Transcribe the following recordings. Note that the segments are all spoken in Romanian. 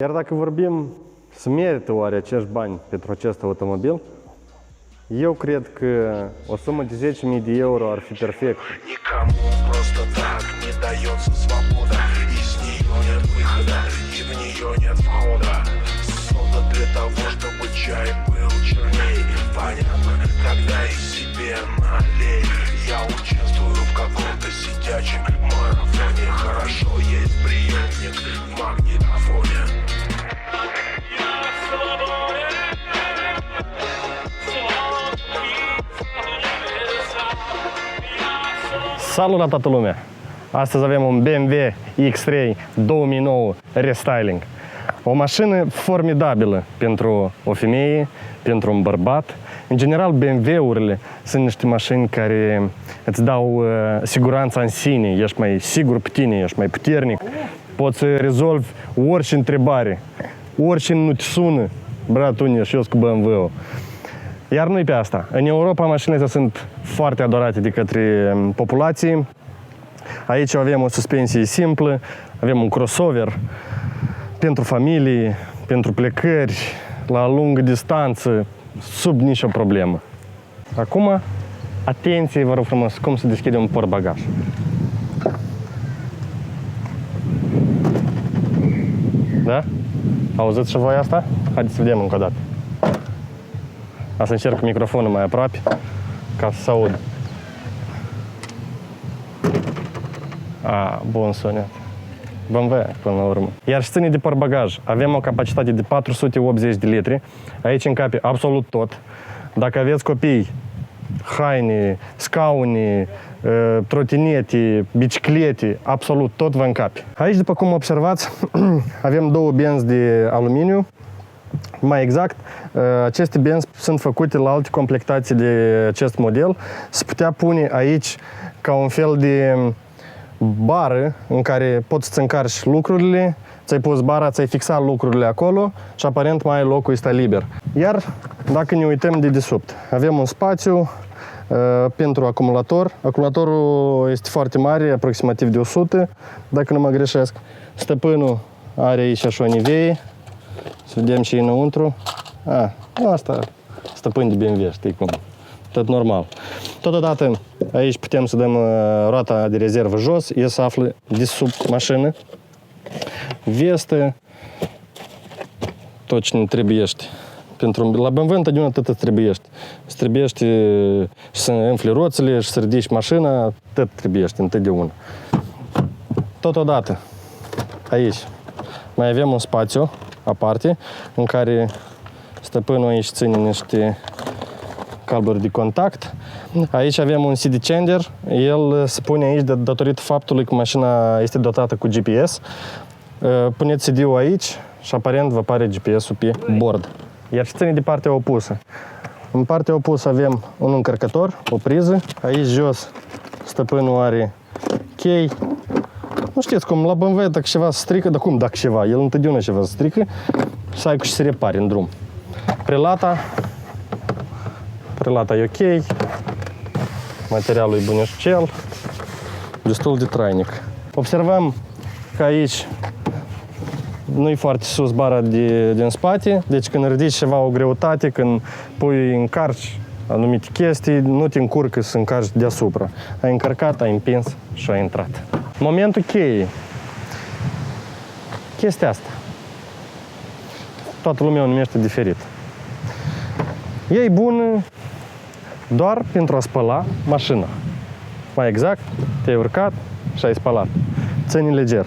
Iar dacă vorbim să merită oare acești bani pentru acest automobil, eu cred că o sumă de 10.000 de euro ar fi perfect. Никому просто так не дается свобода. Из нее нет выхода, и в нее нет входа. Создан для того, чтобы чай был черней. Понятно, тогда и себе налей. Я участвую в каком-то сидячем марафоне. Хорошо, есть приемник в магнитофоне. Salut la toată lumea! Astăzi avem un BMW X3 2009 Restyling. O mașină formidabilă pentru o femeie, pentru un bărbat. În general, BMW-urile sunt niște mașini care îți dau siguranța în sine. Ești mai sigur pe tine, ești mai puternic. Poți să rezolvi orice întrebare. Oricine nu te sună, bratune, și eu sunt cu BMW-ul. Iar nu-i pe asta. În Europa mașinile astea sunt foarte adorate de către populație. Aici avem o suspensie simplă, avem un crossover pentru familie, pentru plecări, la lungă distanță, sub nicio problemă. Acum, atenție, vă rog frumos, cum să deschidem un portbagaj. Da? Auziți și voi asta? Haideți să vedem încă o dată. O să încerc microfonul mai aproape, ca să se aud. Bun sunet. BMW, până la urmă. Iar și ține de portbagaj. Avem o capacitate de 480 de litri. Aici încape absolut tot. Dacă aveți copii, haine, scaune, trotinete, biciclete, absolut tot vă încape. Aici, după cum observați, avem două benzi de aluminiu. Mai exact, aceste benzi sunt făcute la alte complexații de acest model. Se putea pune aici ca un fel de bară în care poți să-ți încarci lucrurile, ți-ai pus bara, ți-ai fixat lucrurile acolo și aparent mai ai locul ăsta liber. Iar dacă ne uităm de desubt, avem un spațiu pentru acumulator. Acumulatorul este foarte mare, aproximativ de 100, dacă nu mă greșesc. Stăpânul are aici și o nivee. Să vedem ce e înăuntru. Asta stăpân de BMW, știi cum. Tot normal. Totodată aici putem să dăm roata de rezervă jos, el se află de sub mașină. Vestă, tot ce ne trebuiește. La BMW întotdeauna tot îți trebuiește. Îți trebuiește să înfli roțile și să ridici mașina, tot trebuiește întotdeauna. Totodată, aici mai avem un spațiu aparte, în care stăpânul aici ține niște cabluri de contact. Aici avem un CD changer. El se pune aici datorită faptului că mașina este dotată cu GPS. Puneți CD-ul aici și aparent vă apare GPS-ul pe bord. Iar și ține de partea opusă. În partea opusă avem un încărcător, o priză. Aici jos stăpânul are chei. Nu știți cum, la BMW dacă ceva se strică, dar cum dacă ceva? El întotdeauna ceva se strică să ai cu și se repare în drum. Prelata e ok, materialul e buneșcel, destul de trainic. Observăm că aici nu e foarte sus bara din spate, deci când ridici ceva o greutate, când încarci anumite chestii, nu te încurcă să încarci deasupra. Ai încărcat, ai împins și ai intrat. Momentul cheie. Chestia asta. Toată lumea o numește diferit. Ea e bună doar pentru a spăla mașina. Mai exact, te-ai urcat și ai spălat. Ține leger.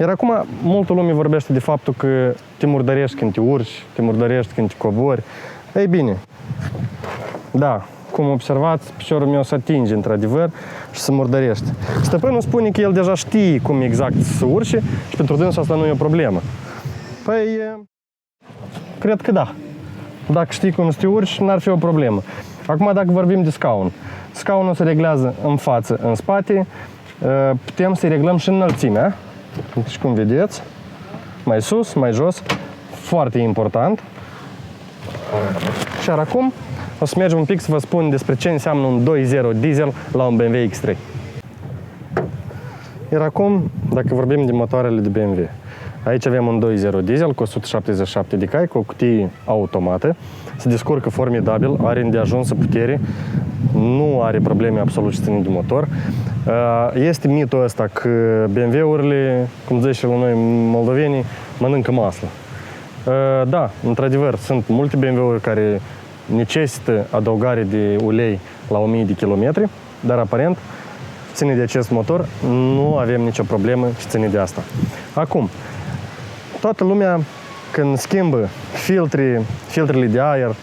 Iar acum, multă lume vorbește de faptul că te murdărești când te urci, te murdărești când te cobori. Ei bine, da, cum observați, piciorul meu se atinge într-adevăr și se murdărește. Stăpânul spune că el deja știe cum exact să urce și pentru dânsul asta nu e o problemă. Păi, cred că da. Dacă știi cum să te urci, n-ar fi o problemă. Acum, dacă vorbim de scaun. Scaunul se reglează în față, în spate. Putem să-i reglăm și înălțimea. Deci, cum vedeți, mai sus, mai jos. Foarte important. Și acum o să mergem un pic să vă spun despre ce înseamnă un 2.0 diesel la un BMW X3. Iar acum, dacă vorbim de motoarele de BMW, Aici avem un 2.0 diesel cu 177 de cai, cu o cutie automată. Se descurcă formidabil, are îndeajunsă putere, nu are probleme absolut ce ține de motor. Este mitul ăsta că BMW-urile, cum zice la noi moldovenii, mănâncă maslă. Da, într-adevăr, sunt multe BMW-uri care necesită adăugare de ulei la 1000 de kilometri, dar aparent, ține de acest motor, nu avem nicio problemă ce ține de asta. Acum, toată lumea, când schimbă filtrele de aer,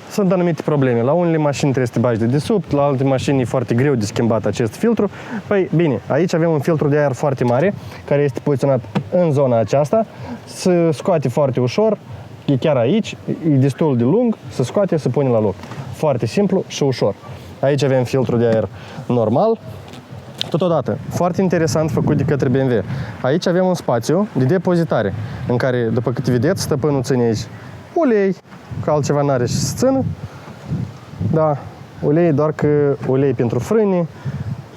sunt anumite probleme. La unele mașini trebuie să te bagi de desubt, la alte mașini e foarte greu de schimbat acest filtru. Păi bine, aici avem un filtru de aer foarte mare, care este poziționat în zona aceasta, se scoate foarte ușor, e chiar aici, e destul de lung, se scoate, se pune la loc. Foarte simplu și ușor. Aici avem filtru de aer normal. Totodată, foarte interesant făcut de către BMW. Aici avem un spațiu de depozitare, în care, după cât vedeți, stăpânul ține aici ulei, că altceva n-are și să țină. Da, ulei, doar că ulei pentru frâne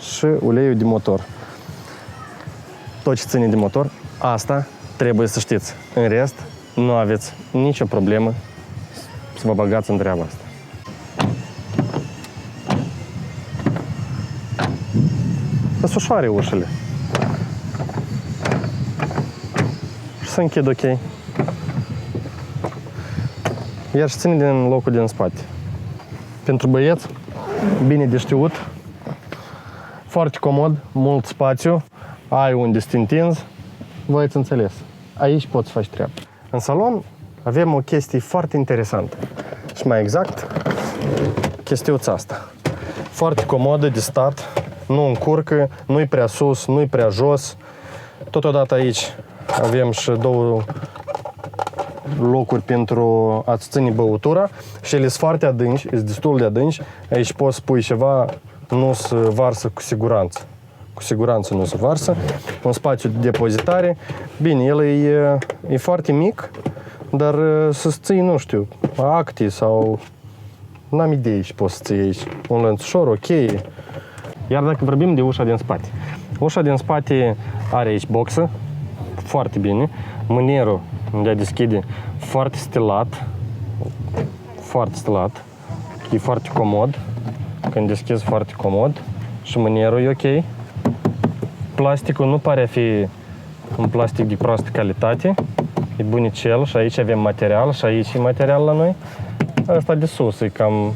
și uleiul de motor. Tot ce ține de motor, asta trebuie să știți. În rest, nu aveți nicio problemă să vă băgați în treaba asta. Să ușoare ușile. Și să închid ok. Iar și ține din locul din spate. Pentru băieți, bine de știut, foarte comod, mult spațiu, ai unde să te întinzi, voi ați înțeles. Aici poți să faci treabă. În salon avem o chestie foarte interesantă. Și mai exact, chestiuța asta. Foarte comodă de stat, nu încurcă, nu-i prea sus, nu-i prea jos. Totodată aici avem și două locuri pentru a-ți ține băutura și ele sunt foarte adânci, sunt destul de adânci. Aici poți să pui ceva, nu se varsă cu siguranță. Cu siguranță nu se varsă. Un spațiu de depozitare. Bine, el e foarte mic, dar să ții, nu știu, acte sau... N-am idei ce poți să ții aici. Un lănțușor, ok. Iar dacă vorbim de ușa din spate. Ușa din spate are aici boxă, foarte bine. Mânierul de a deschide foarte stilat. Foarte stilat. E foarte comod. Când deschizi foarte comod. Și mânierul e ok. Plasticul nu pare a fi un plastic de proastă calitate. E bunicel și aici avem material și aici e material la noi. Asta de sus e cam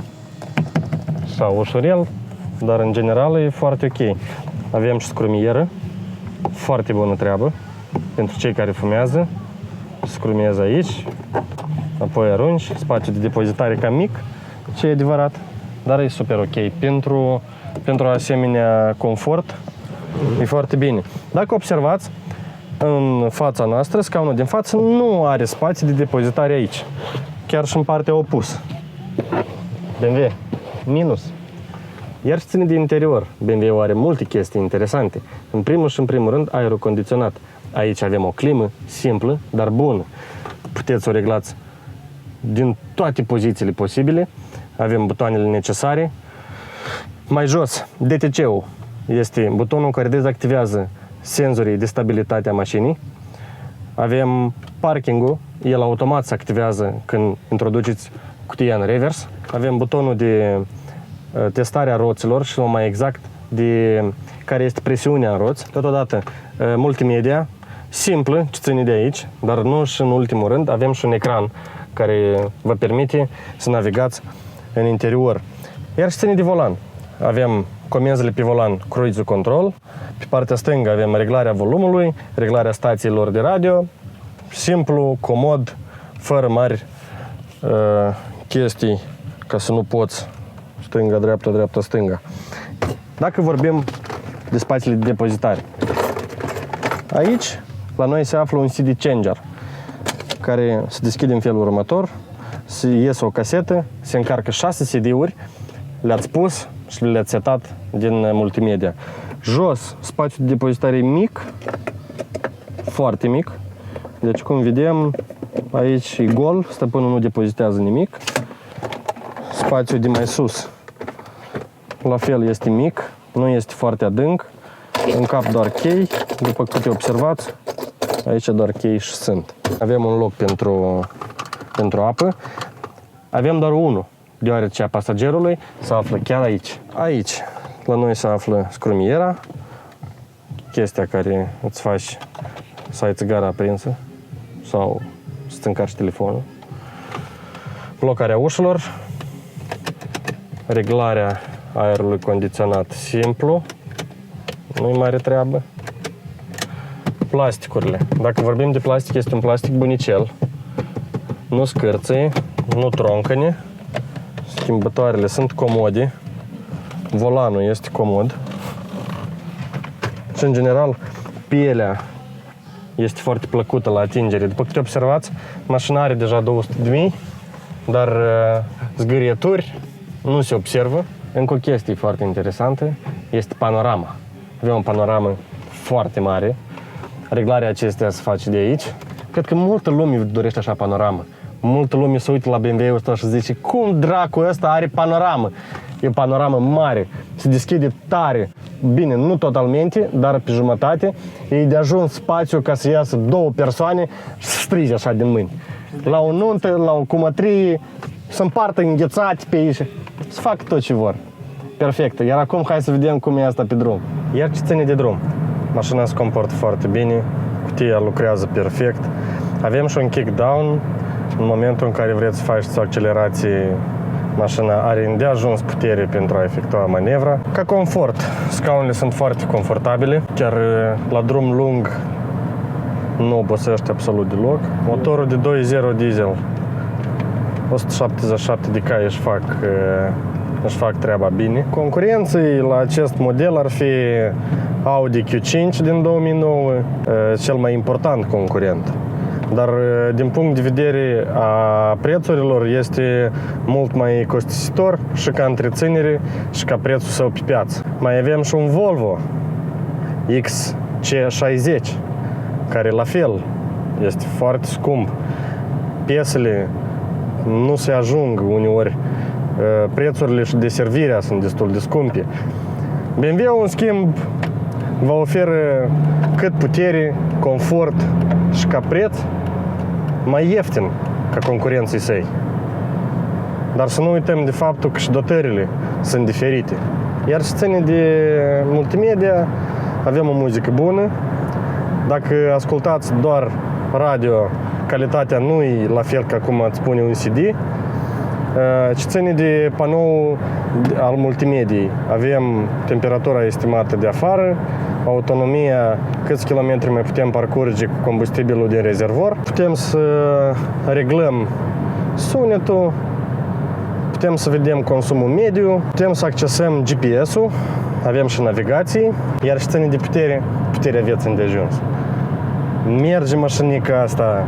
așa ușurel, dar în general e foarte ok. Avem și scrumieră, foarte bună treabă pentru cei care fumează. Scrumiezi aici, apoi arunci, spațiul de depozitare cam mic, ce e adevărat, dar e super ok. Pentru asemenea confort e foarte bine. Dacă observați, în fața noastră, scaunul din față nu are spații de depozitare aici. Chiar și în partea opusă. BMW, minus. Iar și ține de interior. BMW are multe chestii interesante. În primul rând, aerul condiționat. Aici avem o climă simplă, dar bună. Puteți să o reglați din toate pozițiile posibile. Avem butoanele necesare. Mai jos, DTC-ul este butonul care dezactivează senzorii de stabilitate a mașinii. Avem parking-ul, el automat se activează când introduceți cutia în revers. Avem butonul de testare a roților și mai exact de care este presiunea în roți. Totodată multimedia, simplă, ce ține de aici, dar nu și în ultimul rând, avem și un ecran care vă permite să navigați în interior. Iar și ține de volan. Avem comenzile pe volan Cruise Control. Pe partea stângă avem reglarea volumului, reglarea stațiilor de radio. Simplu, comod, fără mari chestii ca să nu poți stânga, dreapta, dreapta, stânga. Dacă vorbim de spațiile de depozitare, aici la noi se află un CD changer care se deschide în felul următor, se iese o casetă, se încarcă 6 CD-uri, le-ați pus și le-ați setat din multimedia. Jos, spațiul de depozitare mic, foarte mic. Deci, cum vedem, aici e gol, stăpânul nu depozitează nimic. Spațiul de mai sus, la fel, este mic, nu este foarte adânc. În cap doar chei, după câte observați, Aici doar chei și sunt. Avem un loc pentru apă. Avem doar unul, deoarece a pasagerului se află chiar aici. Aici, la noi se află scrumiera, chestia care îți faci să ai țigara aprinsă sau să-ți încarci telefonul. Blocarea ușilor, reglarea aerului condiționat simplu, nu-i mare treabă. Plasticurile. Dacă vorbim de plastic, este un plastic bunicel. Nu scârțâie, nu troncăne. Schimbătoarele sunt comode. Volanul este comod. Și în general, pielea este foarte plăcută la atingere. După câte observați, mașina are deja 200.000, dar zgârieturi nu se observă. Încă o chestie foarte interesantă este panorama. Avem o panoramă foarte mare. Reglarea acestea se face de aici. Cred că multă lume dorește așa panoramă. Multă lume se uită la BMW-ul ăsta și zice: cum dracu ăsta are panoramă? E o panoramă mare, se deschide tare. Bine, nu totalmente, dar pe jumătate. E de ajuns spațiu ca să iasă două persoane și să strige așa din mâini. La o nuntă, la o cumătrie, să împartă înghețate pe aici, să facă tot ce vor. Perfect. Iar acum hai să vedem cum e asta pe drum. Iar ce ține de drum. Mașina se comportă foarte bine, cutia lucrează perfect. Avem și un kick-down. În momentul în care vreți să faceți o accelerație, mașina are îndeajuns putere pentru a efectua manevra. Ca confort, scaunele sunt foarte confortabile, chiar la drum lung nu obosește absolut deloc. Motorul de 2.0 diesel, 177 de cai își fac treaba bine. Concurenții la acest model ar fi Audi Q5 din 2009, cel mai important concurent. Dar din punct de vedere a prețurilor este mult mai costisitor și ca întreținere și ca prețul său pe piață. Mai avem și un Volvo XC60, care la fel este foarte scump. Piesele nu se ajung uneori, prețurile și deservirea sunt destul de scumpe. BMW-ul, în schimb, vă oferă cât putere, confort și ca preț mai ieftin ca concurenții săi. Dar să nu uităm de faptul că și dotările sunt diferite. Iar ce ține de multimedia, avem o muzică bună. Dacă ascultați doar radio, calitatea nu e la fel ca cum ați spune un CD. Ce ține de panoul al multimediei, avem temperatura estimată de afară, autonomia, câți kilometri mai putem parcurge cu combustibilul din rezervor, putem să reglăm sunetul, putem să vedem consumul mediu, putem să accesăm GPS-ul, avem și navigații, iar ce ține de putere, puterea aveți îndeajuns. Merge mașinica asta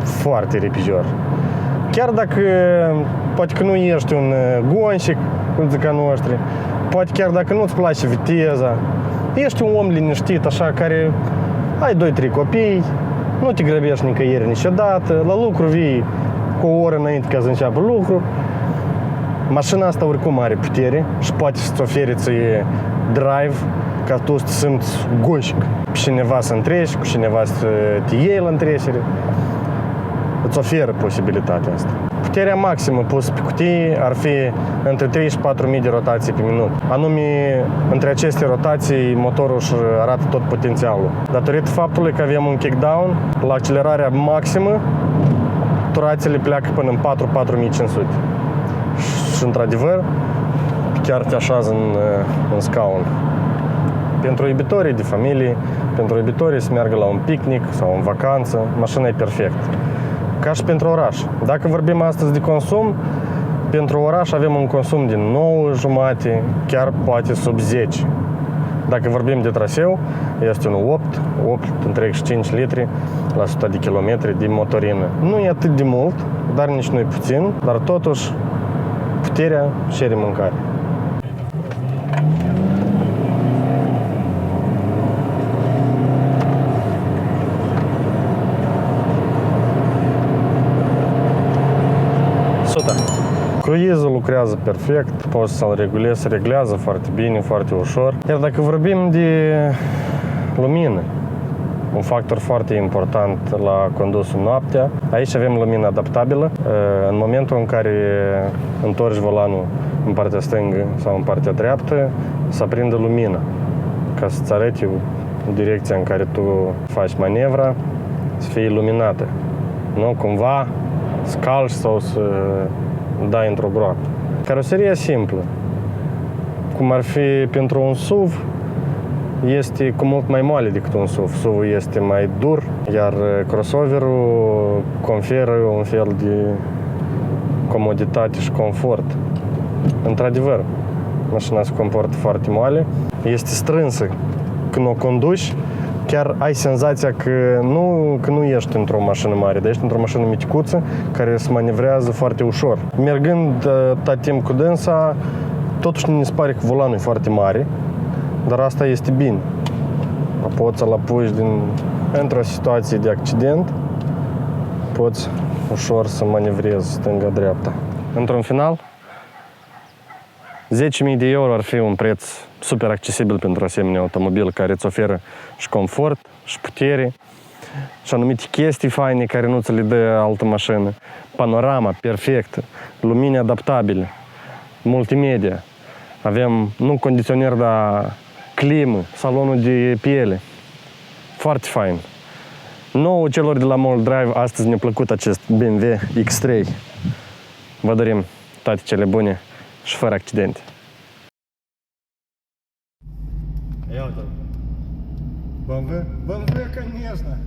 foarte repijor. Chiar dacă poate că nu ești un gonșic, cum zic ca noștri, poate chiar dacă nu-ți place viteza, ești un om liniștit, așa, care ai 2-3 copii, nu te grăbești nicăieri niciodată, la lucru vii cu o oră înainte ca să înceapă lucru. Mașina asta oricum are putere și poate să-ți ofere ție drive ca tu să te simți gonșic. Pe cineva să întreci, cu cineva să te iei la întrecere. Îți oferă posibilitatea asta. Puterea maximă pusă pe cutie ar fi între 3 și 4.000 de rotații pe minut. Anume, între aceste rotații, motorul își arată tot potențialul. Datorită faptului că avem un kickdown, la accelerarea maximă, turațiile pleacă până în 4.500. Și, într-adevăr, chiar te așează în scaun. Pentru iubitorii de familie, pentru iubitorii să meargă la un picnic sau în vacanță, mașina e perfect. Ca și pentru oraș. Dacă vorbim astăzi de consum, pentru oraș avem un consum de 9,5, chiar poate sub 10. Dacă vorbim de traseu, este un 8,5 litri la 100 de kilometri de motorină. Nu e atât de mult, dar nici nu e puțin, dar totuși puterea cere mâncare. Cruizul lucrează perfect, poți să-l regulezi, se reglează foarte bine, foarte ușor. Iar dacă vorbim de lumină, Un factor foarte important la condusul noaptea. Aici avem lumină adaptabilă. În momentul în care întorci volanul în partea stângă sau în partea dreaptă, să aprindă lumină, ca să-ți arăte direcția în care tu faci manevra, să fie iluminată. Nu cumva să calci sau să dai într-o groapă. Caroseria simplă. Cum ar fi pentru un SUV, este cu mult mai moale decât un SUV. SUV-ul este mai dur, iar crossover-ul conferă un fel de comoditate și confort. Într-adevăr, mașina se comportă foarte moale, este strânsă. Când o conduci, chiar ai senzația că nu ești într-o mașină mare, dar ești într-o mașină miticuță care se manevrează foarte ușor. Mergând tot timp cu dânsa, totuși nu ne se pare că volanul e foarte mare, dar asta este bine. Poți să-l apuci într-o situație de accident, poți ușor să manevrezi stânga-dreapta. Într-un final, 10.000 de euro ar fi un preț super accesibil pentru asemenea automobil care îți oferă și confort, și putere, și anumite chestii faine care nu ți le dă altă mașină. Panorama perfectă, lumini adaptabile, multimedia. Avem nu condiționer, dar climă, salonul de piele. Foarte fain. Nouă celor de la Mall Drive astăzi ne-a plăcut acest BMW X3. Vă dorim toate cele bune și fără accidente. Ia uite. BMW, конечно!